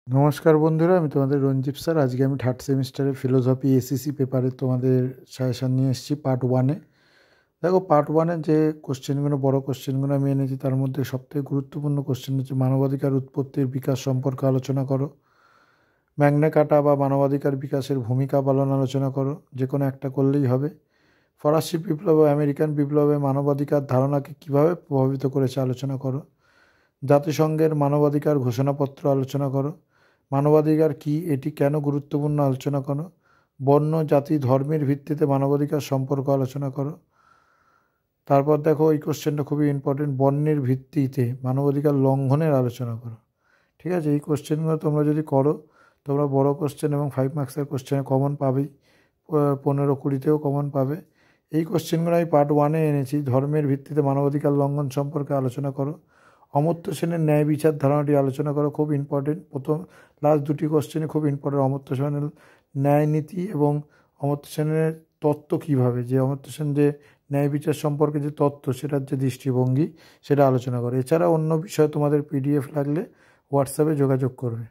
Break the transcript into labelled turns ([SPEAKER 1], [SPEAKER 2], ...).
[SPEAKER 1] নমস্কার বন্ধুরা, আমি তোমাদের রঞ্জিত স্যার। আজকে আমি থার্ড সেমিস্টারের ফিলোসফি এসিসি পেপারে তোমাদের সাজেশান নিয়ে এসেছি পার্ট ওয়ানে। দেখো, পার্ট ওয়ানের যে কোশ্চেনগুলো, বড় কোশ্চেনগুলো আমি এনেছি, তার মধ্যে সবথেকে গুরুত্বপূর্ণ কোশ্চেন হচ্ছে মানবাধিকার উৎপত্তির বিকাশ সম্পর্কে আলোচনা করো, ম্যাগনা কার্টা বা মানবাধিকার বিকাশের ভূমিকা পালন আলোচনা করো। যে কোনো একটা করলেই হবে। ফরাসি বিপ্লব ও আমেরিকান বিপ্লবে মানবাধিকার ধারণাকে কীভাবে প্রভাবিত করেছে আলোচনা করো। জাতিসংঘের মানবাধিকার ঘোষণাপত্র আলোচনা করো। মানবাধিকার কী, এটি কেন গুরুত্বপূর্ণ আলোচনা করো। বর্ণ, জাতি, ধর্মের ভিত্তিতে মানবাধিকার সম্পর্ক আলোচনা করো। তারপর দেখো, এই কোশ্চেনটা খুবই ইম্পর্টেন্ট, বর্ণের ভিত্তিতে মানবাধিকার লঙ্ঘনের আলোচনা করো। ঠিক আছে, এই কোশ্চেনগুলো তোমরা যদি করো, তোমরা বড় কোশ্চেন এবং 5 মার্কসের কোশ্চেনে কমন পাবেই, 15-20তেও কমন পাবে। এই কোশ্চেনগুলো আমি পার্ট ওয়ানে এনেছি। ধর্মের ভিত্তিতে মানবাধিকার লঙ্ঘন সম্পর্কে আলোচনা করো। অমর্ত্য সেনের ন্যায় বিচার ধারণাটি আলোচনা করো, খুব ইম্পর্টেন্ট। লাস্ট দুটি কোশ্চেনে খুব ইম্পর্টেন্ট। অমর্ত্য সেনের ন্যায় নীতি এবং অমর্ত্য সেনের তত্ত্ব কীভাবে, যে অমর্ত্য সেন যে ন্যায় বিচার সম্পর্কে যে তত্ত্ব, সেটার যে দৃষ্টিভঙ্গি, সেটা আলোচনা করো। এছাড়া অন্য বিষয়ে তোমাদের পিডিএফ লাগলে হোয়াটসঅ্যাপে যোগাযোগ করবে।